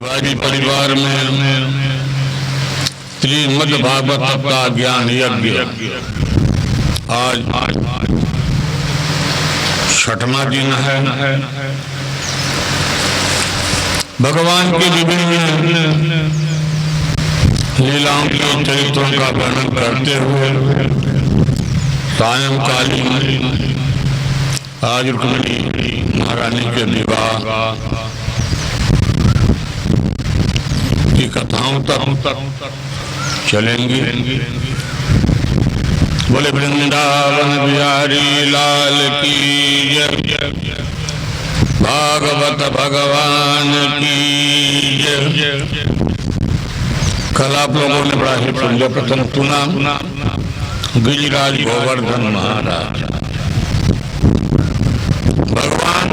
वादी परिवार में श्रीमद् भागवत सप्ताह ज्ञान यज्ञ आज 6वां दिन है। भगवान की विभिन्न लीलाओं के चरित्रों का वर्णन करते हुए सायंकालीन आज रुक्मिणी महारानी के विवाह की कथाओं तक चलेंगी। बोले वृंदावन बिहारी लाल की जय, भागवत भगवान की जय। कल आप लोगों ने बड़ा ही सुंदर प्रसंग सुना। गिरिराज गोवर्धन महाराज भगवान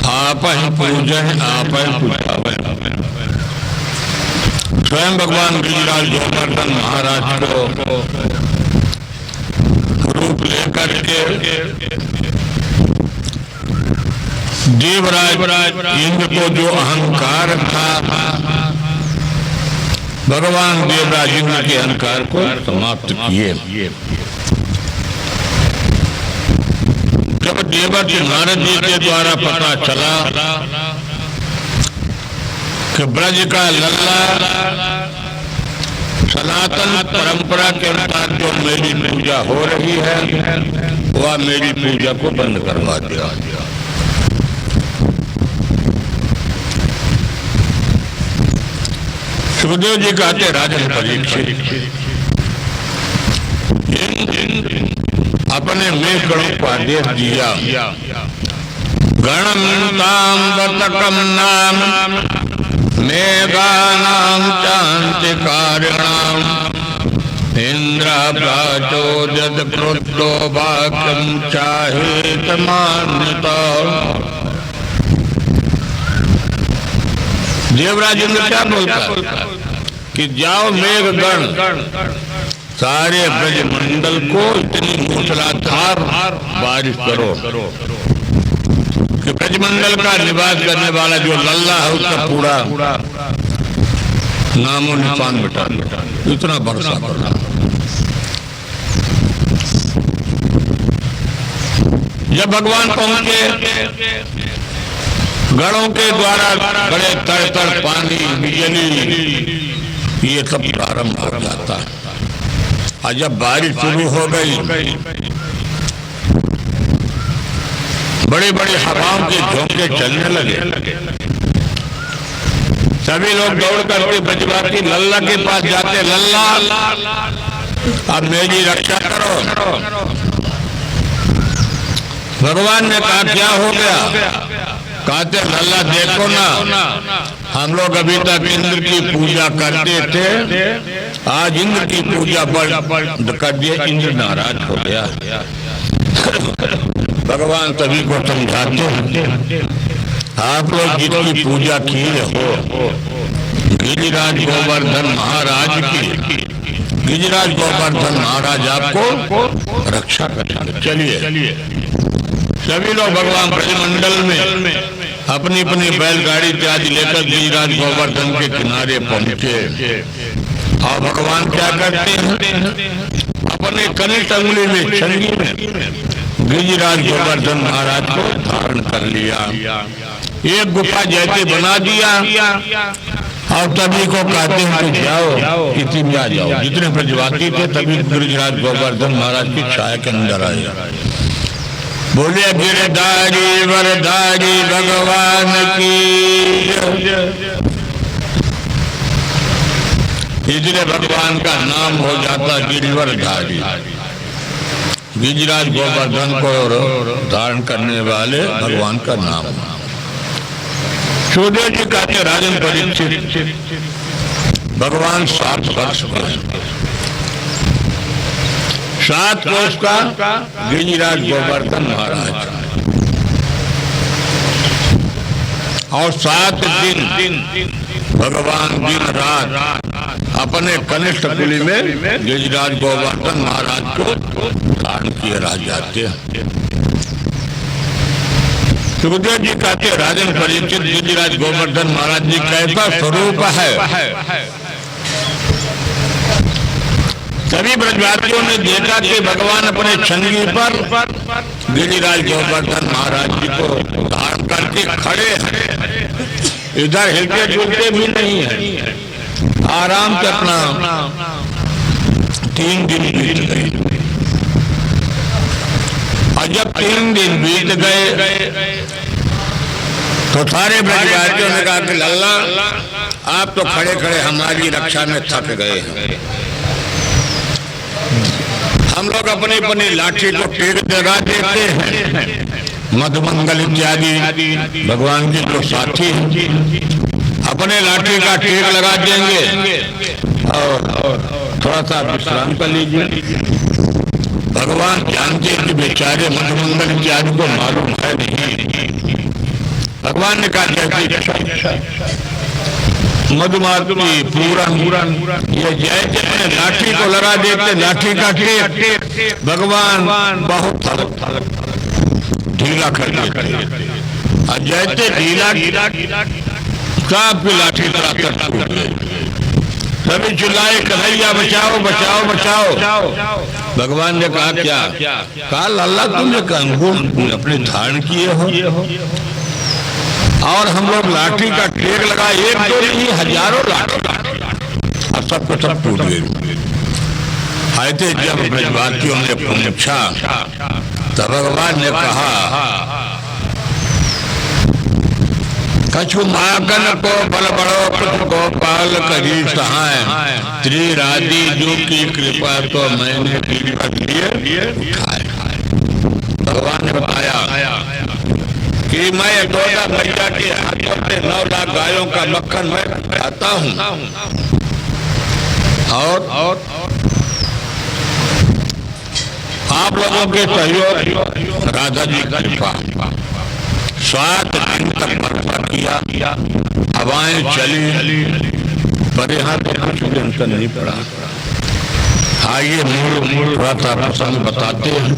आप ही पूजे आप ही पूजावे। स्वयं भगवान गिरिराज गोवर्धन महाराज को रूप लेकर के देवराज इंद्र को जो अहंकार था, भगवान देवराज इंद्र के अहंकार को समाप्त किए। जब देवर्षि नारद जी के द्वारा पता चला कि ब्रज का लल्ला सनातन परंपरा के अनुसार जो मेरी पूजा हो रही है वह मेरी पूजा को बंद करवा दिया। सुखदेव जी कहते राजन परीक्षित अपने में गणों को आदेश दिया। गणम वर्तकम नाम मेघानां चान्तिकारिणां इंद्राचोदत क्रुद्धो वाक्यं चाहेत मान्यता। देवराज इंद्र क्या बोलता कि जाओ मेघगण सारे ब्रजमंडल को इतनी मूसलाधार बारिश करो कि ब्रजमंडल का निवास करने वाला जो लल्ला है उसका पूरा नामो निशान मिटा इतना वर्षा करना। जब भगवान पहुंचे गणों के द्वारा बड़े तड़ पानी बिजली ये सब प्रारंभ हो जाता है। और जब बारिश शुरू हो गई बड़े बड़े हवाओं के झोंके चलने लगे। सभी लोग दौड़ करके ब्रजवासी लल्ला के पास जाते, लल्ला अब मेरी रक्षा करो। भगवान ने कहा क्या हो गया? कहते लल्ला देखो ना, हम लोग अभी तक इंद्र की पूजा करते थे, आज इंद्र की पूजा बंद कर दिए, इंद्र नाराज हो गया। भगवान सभी को समझाते हैं आप लोग जितनी पूजा किए हो गिरिराज गोवर्धन महाराज की, गिरिराज गोवर्धन महाराज आपको रक्षा करेंगे। चलिए सभी लोग भगवान ब्रजमंडल में अपनी अपनी बैलगाड़ी इत्यादि लेकर गिरिराज गोवर्धन के किनारे पहुंचे। और भगवान क्या करते हैं अपने कनिष्ठ अंगुली में छंगी में गिरिराज गोवर्धन महाराज को धारण कर लिया। एक गुफा जैसे बना दिया और तभी को कहते हैं कि जाओ इसी में आ जाओ। जितने ब्रजवासी थे तभी गिरिराज गोवर्धन महाराज की छाया के अंदर आए। बोले गिरधारी वरधारी भगवान की, इसलिए भगवान का नाम हो जाता गिरिवरधारी। गिरिराज गोवर्धन को धारण करने वाले भगवान का नाम। सुखदेव जी कहते राजन परीक्षित भगवान 7 वर्ष के 7 कोष का गिरिराज गोवर्धन महाराज और 7 दिन भगवान दिन रात अपने कनिष्ठ कुली में गिरिराज गोवर्धन महाराज को धारण किए रह जाते हैं। सुखदेव जी कहते राजन परीक्षित गिरिराज गोवर्धन महाराज जी कैसा स्वरूप है। सभी ब्रजवासियों ने देखा कि भगवान अपने छंगी पर गिरिराज गोवर्धन महाराज जी को धारण करके खड़े हैं, इधर हिलते जुलते भी नहीं है, आराम से अपना 3 दिन बीत गए। और जब 3 दिन बीत गए तो सारे ब्रजवासियों ने कहा कि लल्ला आप तो खड़े खड़े हमारी रक्षा में थक गए हैं, हम लोग अपनी अपनी लाठी को टेक लगा देते हैं, मधुमंगल इत्यादि भगवान के जो साथी अपने लाठी का टेक लगा देंगे और थोड़ा सा विश्राम कर लीजिए। भगवान जानते हैं कि बेचारे मधुमंगल इत्यादि को मालूम है नहीं। भगवान ने कहा मधुमालती पूरन ये जैसे अपने लाठी को लगा देते, लाठी का टेक भगवान बहुत ढीला कर देते, और जैसे ढीला सबकी लाठी सभी चिल्लाए कन्हैया बचाओ बचाओ बचाओ। भगवान ने कहा क्या? कहा लल्ला तुमने कंगूर अपने धारण किए हो और हम लोग लाठी का टेक लगा, 1-2 नहीं हजारों लाठी, और सबको सब टूट गए। आयते जब ब्रजवासियों ने पूछा तब भगवान ने कहा कछु मागन को बल बड़ो कुछ गोपाल करी सहाय, त्रिराजी जो की कृपा तो मैंने भगवान ने बताया कि मैं यशोदा मैया के हाथों से 9 लाख गायों का मक्खन मैं खाता हूँ, और आप लोगों के सहयोग राधा जी का कृपा 7 दिन तक बर्फा किया, हवाएं चली, पर यहाँ तो कुछ टेंशन नहीं पड़ा। आइए मूल थोड़ा सा प्रसंग बताते हैं।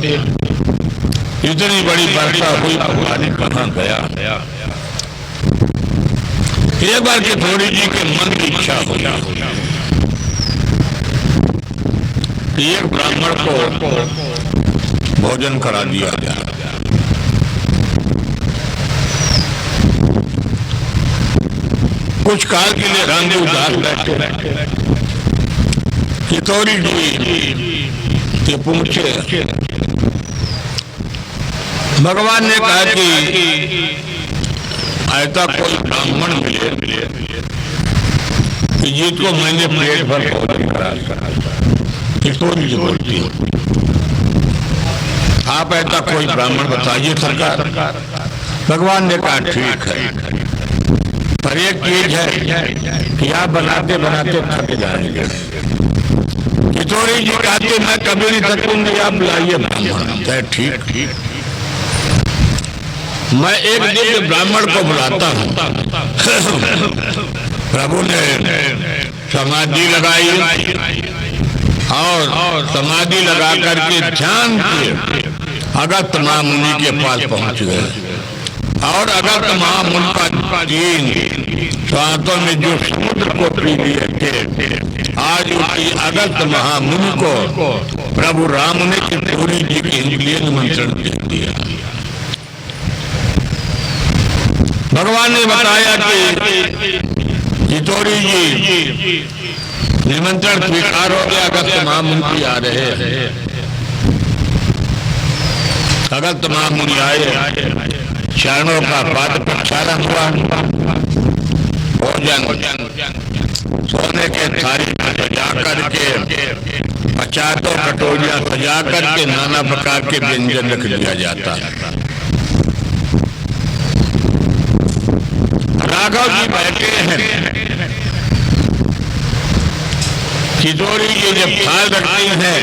इतनी बड़ी वर्षा हुई, भगवान कहाँ गया। एक बार के थोड़ी जी के मन की इच्छा हुई, एक ब्राह्मण को भोजन करा दिया गया। कुछ काल के लिए रांधे उदास बैठे, कितौरी जी के पूछे। भगवान ने कहा कि ऐसा कोई ब्राह्मण मिले कि जिसको मैंने पेट भर भोजन करा। किशोरी जी बोलती है आप ऐसा कोई ब्राह्मण बताइए सरकार। भगवान ने कहा ठीक है, पर एक चीज है कि आप बनाते बनाते थक जाएंगे। किशोरी जी कहते मैं कभी नहीं थकूंगी, आप लाइए ब्राह्मण। ठीक, मैं एक दिव्य ब्राह्मण को बुलाता हूँ। प्रभु ने समाधि लगाई और समाधि लगा करके ध्यान किए अगस्त महामुनि के पास पहुंच गए, और अगस्त महामुनि का 3 श्वासों में जो समुद्र को पी लिए थे, आज उसी अगस्त महामुनि को प्रभु राम ने किशोरी जी के लिए निमंत्रण दे दिया। भगवान ने बताया कि किशोरी जी निमंत्रण स्वीकार हो गया, अगस्त महामुनि आ रहे हैं। अगस्त महामुनि आए, चरणों का पाद प्रक्षालन हुआ, भोजन सोने के थाली पर सजा करके 50 कटोरियां सजा करके नाना प्रकार के व्यंजन रख दिया जाता है। राघव जी बैठे हैं, किशोरी जी जब ख्याल रखती हैं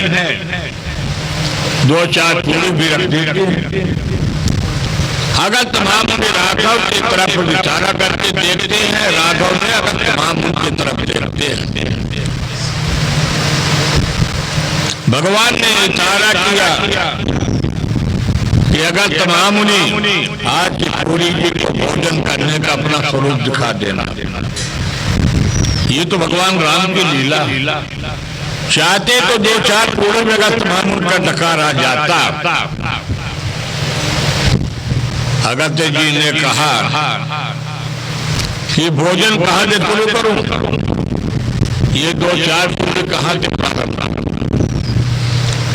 2-4 पूरी भी रख देती हैं। अगस्त महामुनि राघव की तरफ इशारा करके देखते हैं, राघव ने अगस्त महामुनि की तरफ देखते हैं। भगवान ने इशारा किया कि अगस्त महामुनि आज पुरी जी को भोजन करने का अपना स्वरूप दिखा देना। ये तो भगवान राम की लीला। चाहते तो 2-4 पूरे में अगस्त महामुनि का डकार आ जाता। अगस्त जी ने कहा कि भोजन कहाँ से शुरू करूं, ये 2-4 पूरे कहाँ से प्रारंभ।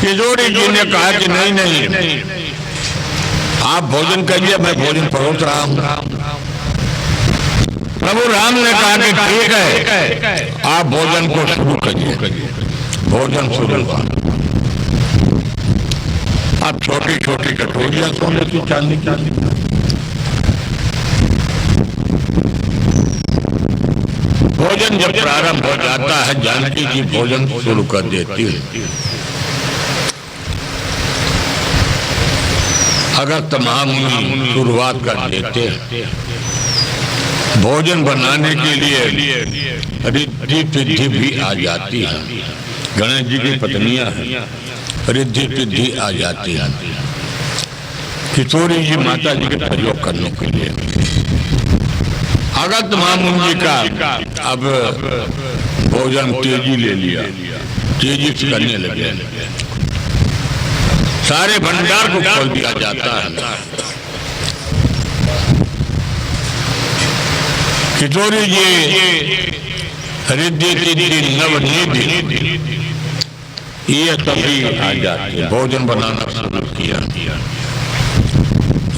किशोरी जी ने कहा कि नहीं, आप भोजन करिए, मैं भोजन परोस रहा हूं। प्रभु राम ने कहा कि ठीक है, आप भोजन को शुरू करिए। भोजन शुरू हुआ। अब छोटी छोटी कटोरियां सोने की चांदी की। भोजन जब प्रारंभ हो जाता है, जानकी जी भोजन शुरू कर देती है। अगस्त महामुनि शुरुआत कर देते हैं। भोजन बनाने के लिए रिद्धि सिद्धि भी आ जाती है। गणेश जी की पत्नियां हैं, रिद्धि सिद्धि आ जाती है किशोरी जी माता जी के प्रयोग करने के लिए। अगस्त महामुनि जी का अब भोजन तेजी ले लिया, तेजी से करने लगे। सारे भंडार को खोल दिया जाता है। किशोरी जी रिद्धि सिद्धि नवनिधि ये तभी आ जाती। भोजन बनाना शुरू किया।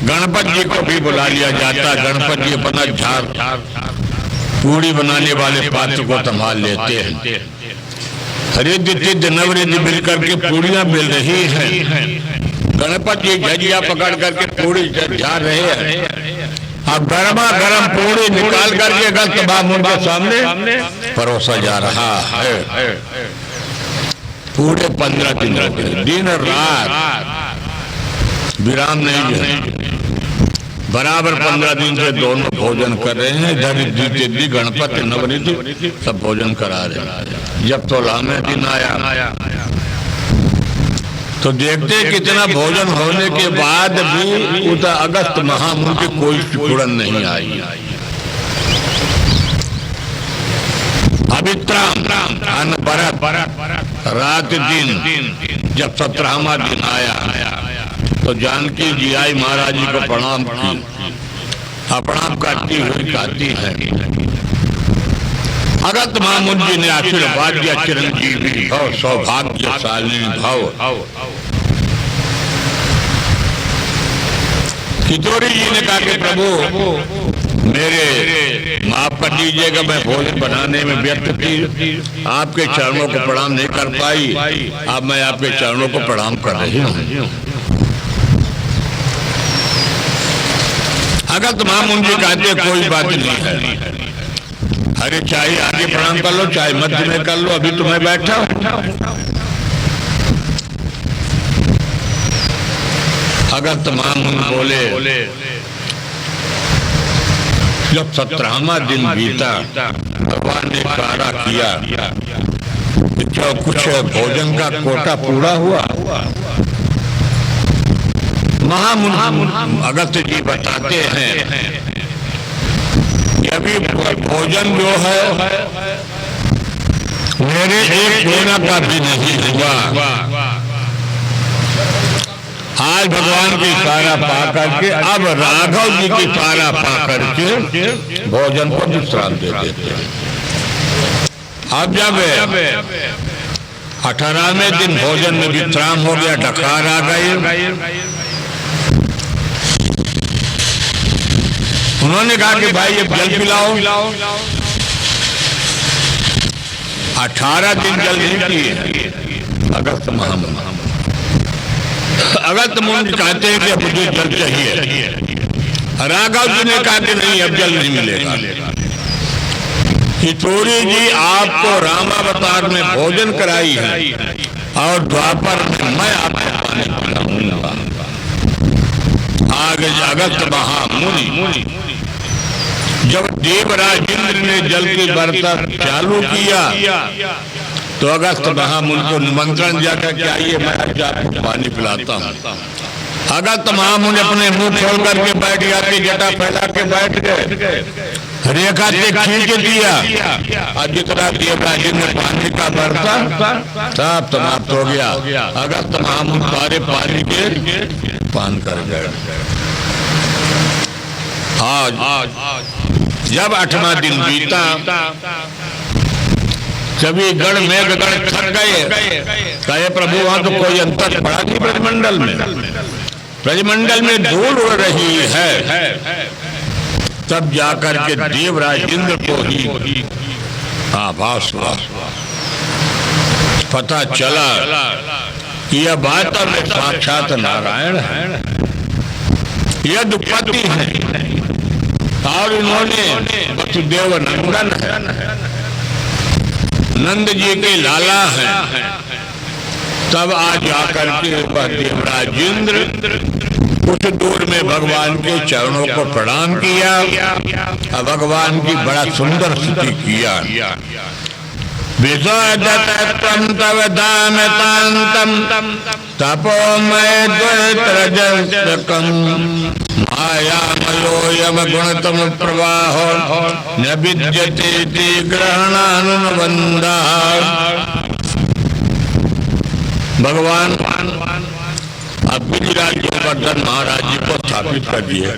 गणपति जी को भी बुला लिया जाता। गणपति जी अपना झाड़ पूड़ी बनाने वाले पात्र को संभाल लेते हैं। रिद्धि सिद्धि नवरिद्धि मिलकर के पूड़ियां मिल रही हैं। गणपति जी झजिया पकड़ करके पूड़ी झाड़ रहे हैं। अब गर्मा गर्म पूड़ी निकाल करके अगस्त महामुनि के सामने परोसा जा रहा है। पूरे 15 दिन हो गए, दिन रात विराम नहीं है। बराबर 15 दिन से दोनों भोजन कर रहे हैं। रिद्धि गणपति नवनिधि सब भोजन करा रहे हैं। जब 16वें दिन आया तो देखते कितना भोजन होने के बाद भी उस अगस्त महामुनि की कोई सिकुड़न नहीं आई। अभित्राम रात दिन जब 17वां दिन आया तो जानकी जी आई, महाराज जी को प्रणाम की। प्रणाम करती हुई कहती है, अगस्त महामुनि जी ने आशीर्वाद दिया, चिरंजीवी भव, सौभाग्यशालिनी भव। किशोरी जी ने कहा कि प्रभु मेरे माफ कर दीजिएगा, मैं भोजन बनाने में व्यस्त थी, आपके चरणों को प्रणाम नहीं कर पाई। अब मैं आपके चरणों को प्रणाम कर रही हूँ। अगस्त महामुनि जी कहते कोई बात नहीं है। अरे चाहे आगे प्रणाम कर लो, चाहे मध्य में कर लो, अभी तो मैं बैठा हूँ। अगस्त महामुनि बोले, जब 17वां दिन बीता, भगवान ने इशारा किया जो कुछ भोजन का कोटा पूरा हुआ। महामुनि अगस्त जी बताते हैं कि अभी भोजन जो है मेरे एक कोना का भी नहीं हुआ। आज भगवान की इशारा पा करके अब राघव जी की इशारा पा करके भोजन को विश्राम दे देते हैं। अब जब 18वें दिन भोजन में विश्राम हो गया, डकार आ गई। उन्होंने कहा कि भाई ये जल पिलाओ। 18 दिन जल नहीं किए अगस्त महामुनि। अगस्त मुनि कहते हैं कि मुझे जल चाहिए। राघव जी ने कहा कि नहीं, अब जल नहीं मिलेगा। किशोरी जी आपको रामावतार में भोजन कराई है और द्वापर में मैं आपको पानी पिलाऊंगा। आगे अगस्त महामुनि जब देवराज इंद्र ने जल की बरसा चालू किया तो अगस्त महामुनि को निमंत्रण दिया कि आइए मैं आपको पानी पिलाता हूँ। अगर तमाम उन्हें अपने मुंह खोल करके बैठ जाते, जटा फैला के बैठ गए, रेखा से खींच दिया और जितना देवराज ने पानी का बरसा सब समाप्त हो गया। अगर तमाम सारे पानी के पान कर गए। आज जब 8वां दिन बीता, सभी गण मेघगण थक गए, कहे प्रभु वहां तो कोई अंतर पड़ा नहीं ब्रजमंडल में, ब्रजमंडल में धूल उड़ रही है। तब जाकर के देवराज इंद्र को ही आभास हुआ, पता चला कि यह बात में साक्षात नारायण है, यह दुपति है और उन्होंने वसुदेव नंदन है, नंद जी के लाला हैं। तब आज जाकर के देवराज इंद्र कुछ दूर में भगवान के चरणों को प्रणाम किया और भगवान की बड़ा सुंदर स्तुति किया। विसर्जतम तव दामतांतम तपोमय द्वैतरजस्तकम मायामयोयम गुणतम प्रवाहो न विद्यते ग्रहणानुबंधा। भगवान अब गिरिराज गोवर्धन महाराज जी को स्थापित कर दिए।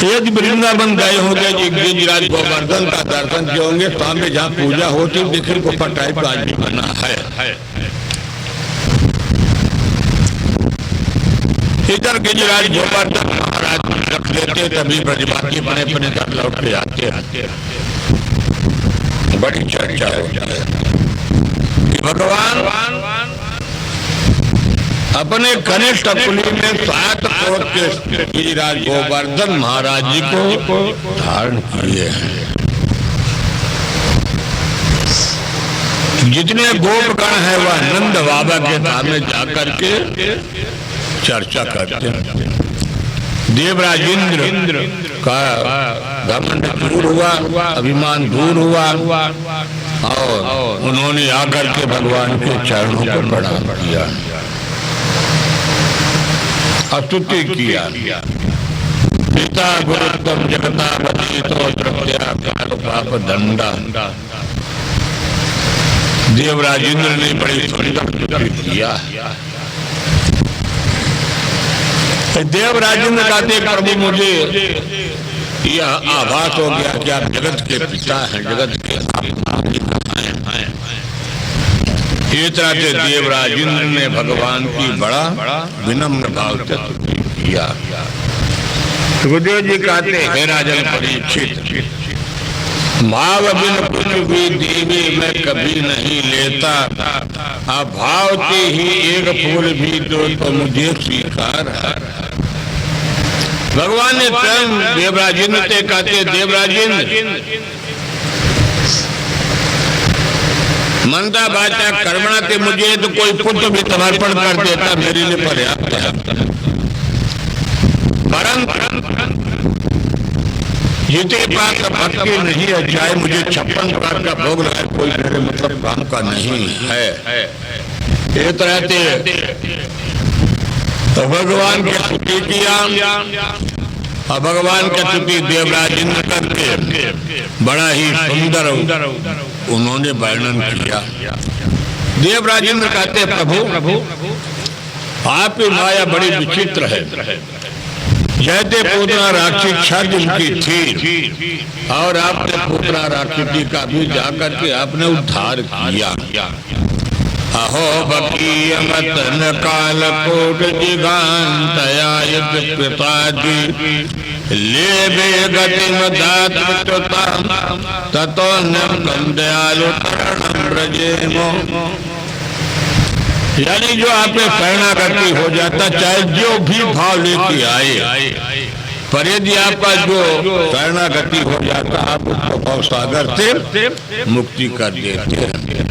यदि वृंदावन गए होंगे जी, गिरिराज गोवर्धन का दर्शन किए होंगे, सामने जहाँ पूजा होती दिखिल को टाइप का आदमी बना है। इधर गिरिराज गोवर्धन महाराज रख लेते, तभी ब्रजवासी बने अपने घर लौट के आते। बड़ी चर्चा होती है कि भगवान अपने कनिष्ठ कुली में 7 कोट के गिरिराज गोवर्धन महाराज जी को धारण किए हैं। जितने गोपगण हैं वह नंद बाबा के सामने जाकर के चर्चा करते हैं। देवराज इंद्र का घमंड दूर हुआ, अभिमान दूर हुआ और उन्होंने आकर के भगवान के चरणों को प्रणाम किया, स्तुति किया। पिता गुरुत्तम जगतापति तो द्रव्या काल पाप दंडा। देवराज इंद्र ने बड़ी सुंदर स्तुति किया। देवराज इंद्र कहते प्रभु मुझे यह आभास हो गया कि आप जगत के पिता हैं, जगत के हैं। इस तरह से देवराज इंद्र ने भगवान की बड़ा विनम्र भाव से स्तुति किया। सुखदेव जी कहते हे राजन परीक्षित, भाव बिन कुछ भी देवी मैं कभी नहीं लेता, अभाव के ही एक फूल भी दो तो मुझे स्वीकार है। भगवान ने स्वयं देवराज इंद्र से कहते, देवराज इंद्र मनता बाचा कर्मणा के मुझे तो कोई पुत्र भी समर्पण कर देता मेरे लिए पर्याप्त है, परंतु जिते पास भक्ति नहीं है, चाहे मुझे 56 प्रकार का भोग लगाए, कोई मेरे मतलब काम का नहीं है। एक तरह से तो भगवान की स्तुति किया और भगवान की स्तुति देवराज इंद्र करके बड़ा ही सुंदर उन्होंने वर्णन किया। देवराज इंद्र कहते प्रभु आपकी माया बड़ी विचित्र है। जैसे पूतना राक्षसी जिनकी थी और आपने पूतना राक्षसी का भी जाकर के आपने उद्धार किया। अहो बकीयमतन काल कोट जिगांतयायत पिताजी ले बे गति मदात्मता ततो नम दयालु तरणम ब्रजेमो। यानी जो आप में शरणागति हो जाता, चाहे जो भी भाव लेके आए, पर यदि आपका जो शरणागति हो जाता, आप उसको भाव सागर से मुक्ति कर देते हैं।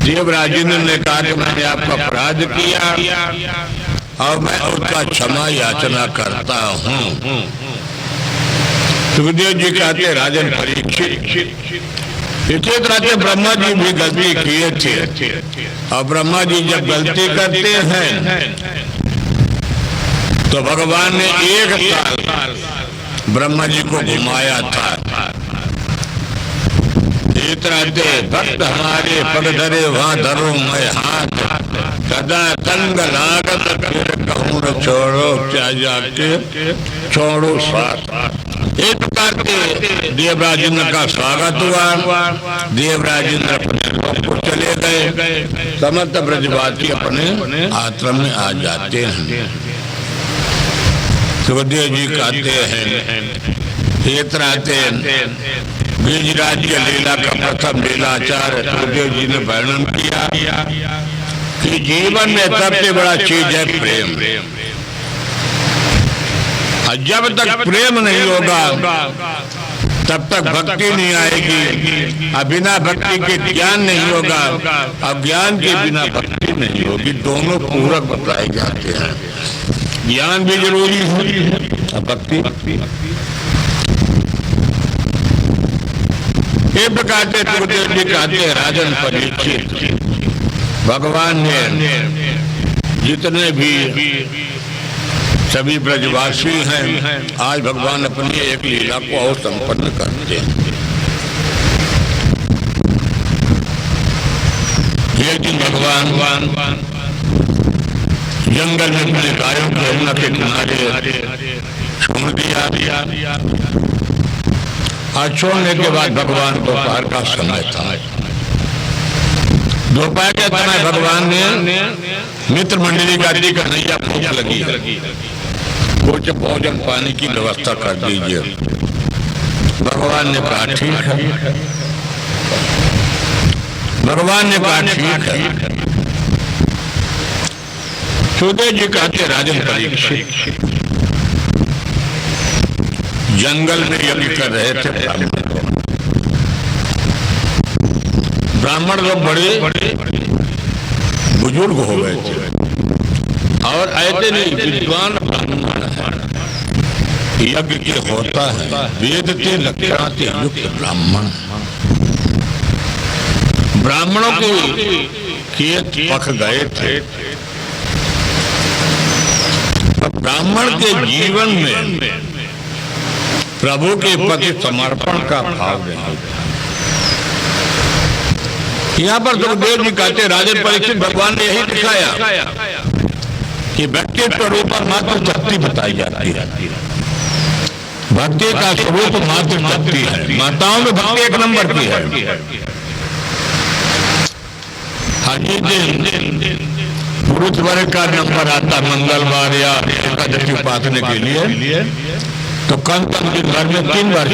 देवराज इंद्र ने कहा कि मैंने आपका अपराध किया और मैं उसका क्षमा याचना करता हूँ। सुखदेव जी कहते राजन परीक्षित, इसी तरह से ब्रह्मा जी भी गलती किए थे और ब्रह्मा जी जब गलती करते हैं तो भगवान ने 1 साल ब्रह्मा जी को घुमाया था। इतना दे भक्त हमारे पग धरे वहां धरो मैं हाथ, सदा तंग लागत फिर कहूँ न छोड़ो, क्या जाके छोड़ो साथ। एक प्रकार के देवराज इंद्र का स्वागत हुआ। देवराज इंद्र अपने लोक को चले गए। समस्त ब्रजवासी अपने आश्रम में आ जाते हैं। सुखदेव जी कहते हैं इतराते गिरिराज के लीला का प्रथम लीलाचार सुखदेव जी ने वर्णन किया कि जीवन में सबसे बड़ा चीज है प्रेम। और जब तक प्रेम नहीं होगा तब तक भक्ति नहीं आएगी। और बिना भक्ति के ज्ञान नहीं होगा और ज्ञान के बिना भक्ति नहीं होगी। दोनों पूरक बताए जाते हैं। ज्ञान भी जरूरी है और भक्ति। एक प्रकार से सुखदेव जी कहते हैं राजन परीक्षित, भगवान ने जितने भी सभी ब्रजवासी हैं आज भगवान अपनी एक लीला को और संपन्न करते हैं। एक दिन भगवान जंगल में अपने गायों को यमुना के किनारे छोड़ दिया। आज छोड़ने के बाद भगवान दोपहर का समय था। दोपहर के समय भगवान ने मित्र मंडली का दी कन्हैया भूख लगी है, कुछ भोजन पानी की व्यवस्था कर दीजिए। भगवान ने कहा ठीक है। भगवान ने कहा ठीक है। सुखदेव जी कहते राजन परीक्षित, जंगल में यज्ञ कर रहे थे ब्राह्मण लोग बड़े बुजुर्ग हो गए थे और ऐसे नहीं विद्वान ब्राह्मण है। यज्ञ के होता है वेद के लक्षणाते युक्त ब्राह्मण। ब्राह्मणों के खेत पक गए थे। ब्राह्मण के जीवन में प्रभु के प्रति समर्पण का भाव नहीं। यहाँ पर सुखदेव जी कहते राजन परीक्षित, भगवान ने यही दिखाया कि भक्ति स्वरूप मात्र शक्ति बताई जाती है। भक्ति का स्वरूप मात्र शक्ति है। माताओं में भक्ति 1 नंबर की है। हर दिन पुरुष वर्ग का नंबर आता मंगलवार या एकादशी उपासना के लिए, तो कम दिन भर में 3 बार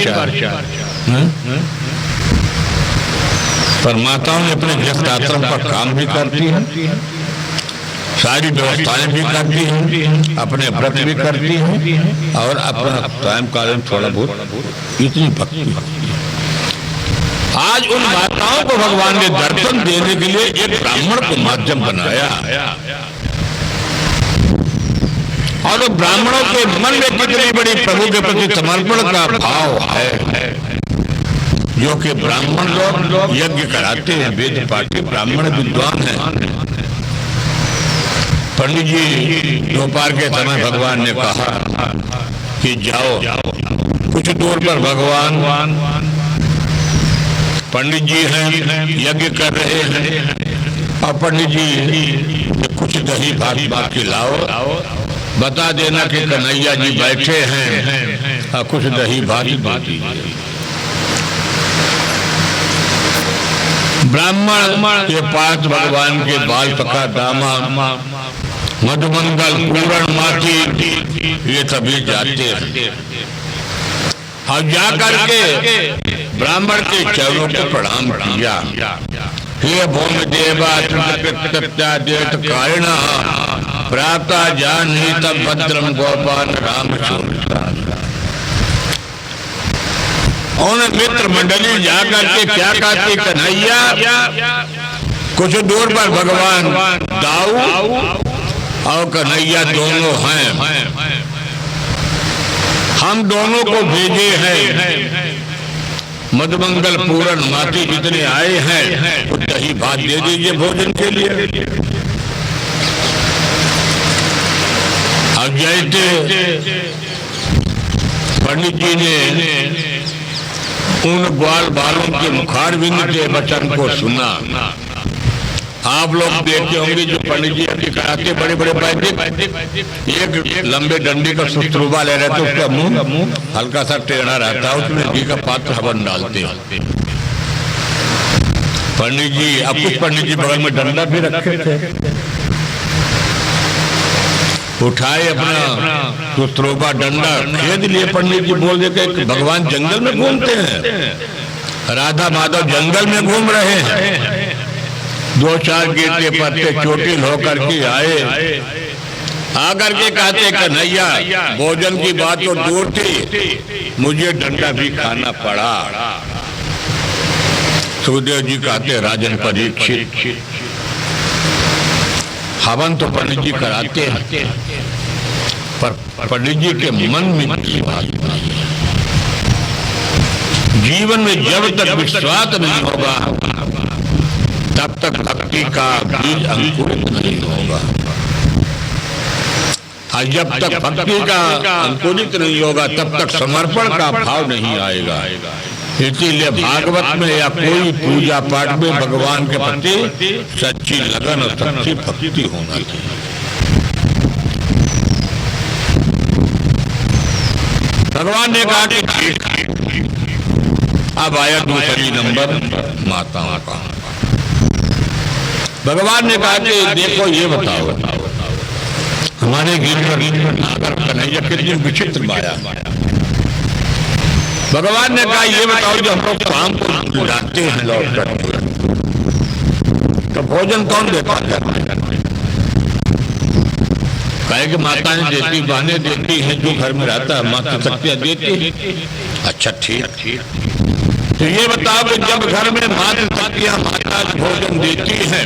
पर माताओं ने अपने गृहस्थ आश्रम पर काम भी करती हैं, सारी व्यवस्थाएं भी करती हैं, अपने व्रत भी करती हैं और अपना टाइम काल थोड़ा बहुत इतनी भक्ति। आज उन माताओं को भगवान ने दर्शन देने के लिए एक ब्राह्मण को माध्यम बनाया और ब्राह्मणों के मन में कितनी बड़ी प्रभु के प्रति समर्पण का भाव है। जो कि ब्राह्मण लोग यज्ञ कराते हैं, वेद पाठी ब्राह्मण विद्वान हैं। पंडित जी दोपहर के समय भगवान ने कहा कि जाओ। कुछ दूर पर भगवान पंडित जी हैं, यज्ञ कर रहे हैं और पंडित जी कुछ दही भात खिलाओ, बता देना कि कन्हैया जी बैठे हैं और कुछ दही भात दीजिए। ब्राह्मण के पास भगवान के बाल पका दामा, मधुमंगल, पूरण माथी ये सभी जाते हैं और जाकर के ब्राह्मण के चरणों को प्रणाम किया। हे भूमि देवा कारिणा प्राप्त जानी तब भद्रम गोपाल राम चोरता। उन्होंने मित्र मंडली जाकर के क्या कहती, कन्हैया कुछ दूर पर भगवान दाऊ और कन्हैया दोनों हैं, हम दोनों को भेजे हैं। मधुमंगल पूरण माती जितने आए हैं वो दही भात दे दीजिए भोजन के लिए। और जैसे पंडित जी ने उन ग्वाल बालों के मुखारविंद के वचन को सुना। आप लोग देखते होंगे जो पंडित जी अभी कराते बड़े बड़े वैदिक, एक लंबे डंडे का सुस्तरूबा ले रहे थे, उसका मुंह हल्का सा टेढ़ा रहता है, उसमें घी का पात्र हवन डालते हैं पंडित जी। अब कुछ पंडित जी बगल में डंडा भी रखे थे, उठाए अपना सुस्तरूबा डंडा खेद लिए। पंडित जी बोल देते कि भगवान जंगल में घूमते हैं, राधा माधव जंगल में घूम रहे हैं। दो चार गिरते पत्ते चोटिल होकर के आए, आकर के कहते कन्हैया भोजन की बात तो दूर थी, मुझे डंडा भी खाना पड़ा। सुखदेव जी कहते राजन परीक्षित, हवन तो पंडित जी कराते हैं, पर पंडित जी के मन में विश्वास नहीं है। जीवन में जब तक विश्वास नहीं होगा तब तक भक्ति का बीज अंकुरित नहीं होगा, और जब तक भक्ति का अंकुरित नहीं होगा तब तक समर्पण का भाव नहीं आएगा। इसीलिए भागवत में या कोई पूजा पाठ में भगवान के प्रति सच्ची लगन और सच्ची भक्ति होना चाहिए। भगवान ने कहा कि ठीक, अब आया दूसरी नंबर माताओं का। भगवान ने कहा कि देखो ये बताओ, हमारे गिरकर कन्हैया कितनी विचित्र माया। भगवान ने कहा ये बताओ, जो हम लोग शाम को जाते हैं लौट करके, तो भोजन कौन देता है? कहे कि माताएं देती, बहनें देती हैं, जो घर में रहता है माता शक्तियां देती। अच्छा ठीक, तो ये बताओ कि जब घर में माता शक्तियां माता भोजन देती हैं,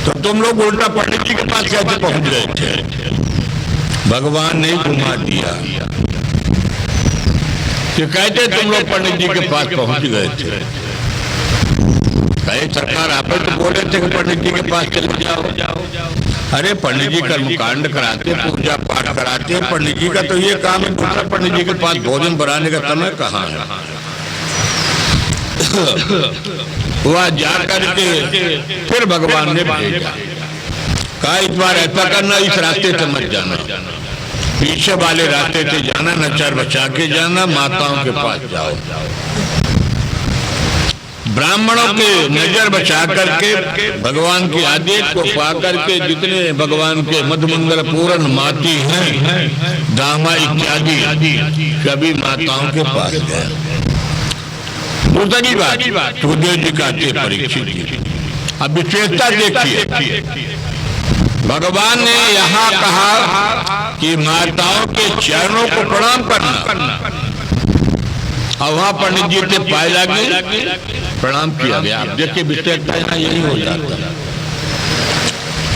तो तुम लोग उल्टा पंडित जी के पास कैसे पहुंच गए थे? भगवान ने घुमा दिया कि कहते तुम लोग पंडित जी के पास पहुंच गए थे। कहे सरकार आप तो बोल रहे थे कि पंडित जी के पास चले जाओ। अरे पंडित जी कर्मकांड कराते, पूजा पाठ कराते, पंडित जी का तो ये काम है, दूसरा पंडित जी के पास भोजन बनाने का समय कहाँ है? वह जाकर के फिर भगवान ने भेजा, कहा इस बार ऐसा करना, इस रास्ते से मत जाना, पीछे वाले रास्ते से जाना, नचर बचा के जाना, माताओं के पास जाओ। ब्राह्मणों के नजर बचा करके भगवान के आदेश को पा करके जितने भगवान के मधुमंगल पूर्ण माती हैं, दामा इत्यादि सभी माताओं के पास गए। दूसरी बात सुखदेव जी कहते परीक्षित जी, अब विशेषता देखिए, भगवान ने यहाँ कहा कि माताओं के चरणों को प्रणाम करना, और वहां पंडित जी से पाए लगे प्रणाम किया गया। आप देखिए विशेषता यहाँ यही हो जाता है।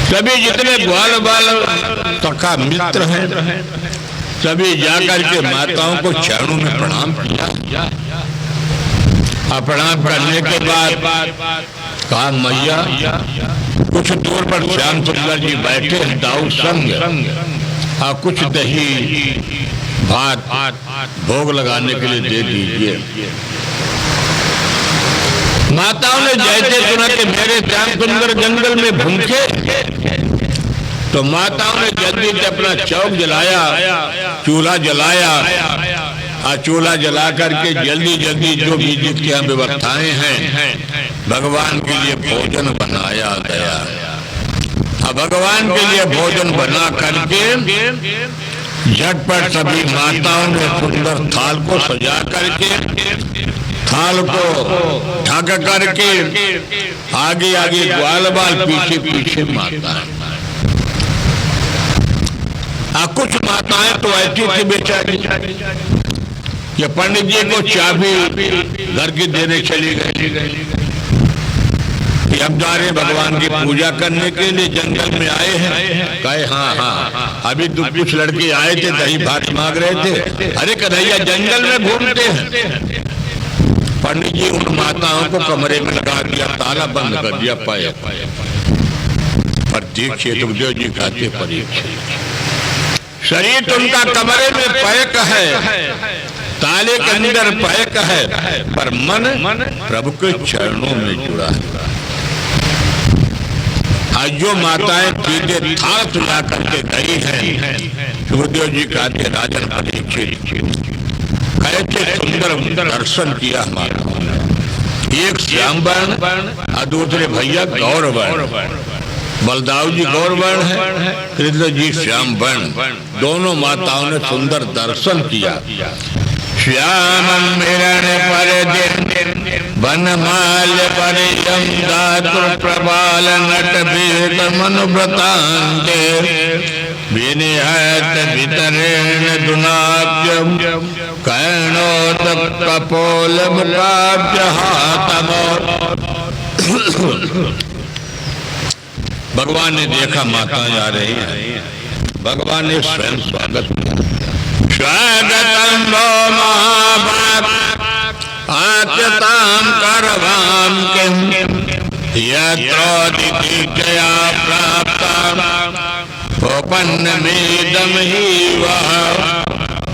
सभी जितने ग्वाल बाल सखा मित्र हैं, सभी जाकर के माताओं को चरणों में प्रणाम किया। प्रणाम करने के बाद कहा मैया, कुछ दूर पर श्याम सुंदर जी बैठे दाऊ संग, और कुछ दही भात भोग लगाने के लिए दे दीजिए। माताओं ने जैसे सुना कि मेरे श्याम सुंदर जंगल में भूखे, तो माताओं ने जल्दी से अपना चौक जलाया, चूल्हा जलाया, और चूल्हा जला करके जल्दी जल्दी जो भी जिसकी यहाँ व्यवस्थाएं हैं भगवान के लिए भोजन बनाया गया। अब भगवान के लिए भोजन बना करके झटपट सभी माताओं ने सुंदर थाल को सजा करके, थाल को ढक करके आगे आगे ग्वाल बाल, पीछे पीछे माता। कुछ माताएं तो ऐसी थी बेचारी कि पंडित जी को चाबी घर की देने चली गई कि हम जा रहे भगवान की पूजा करने के लिए, जंगल में आए हैं। कहे हाँ, अभी कुछ लड़के आए थे, दही भात मांग रहे थे। अरे कन्हैया जंगल में घूमते हैं। पंडित जी उन माताओं को कमरे में लगा दिया, ताला बंद कर दिया पाया। पर देखिए सुखदेव जी कहते परीक्षित, शरीर तो उनका कमरे में पैक है, ताले के अंदर पैक है, पर मन प्रभु के चरणों में जुड़ा है। आज जो माताएं सीधे थाल सुला करके गई हैं, सुखदेव जी कहते राजन परीक्षित कैसे सुंदर दर्शन किया हमारा। एक श्याम वर्ण और दूसरे भैया गौर वर्ण। बलदाव जी गौर वर्ण है, कृष्ण जी श्याम वर्ण। दोनों माताओं ने सुंदर दर्शन किया। श्याम मिरण पर दिन वनमाल पर दातुर प्रबाल नट भेद मनुव्रतांते विनिहत वितरेण दुनाब्जम कर्णोत कपोल मुकाब्ज हातम। भगवान ने देखा माता जा रही है, भगवान ने स्वयं स्वागत किया। स्वागतम वो महाभाग आच्यताम करवाम किम यत्रोदिति जया प्राप्ता उपन्न मेदम ही वह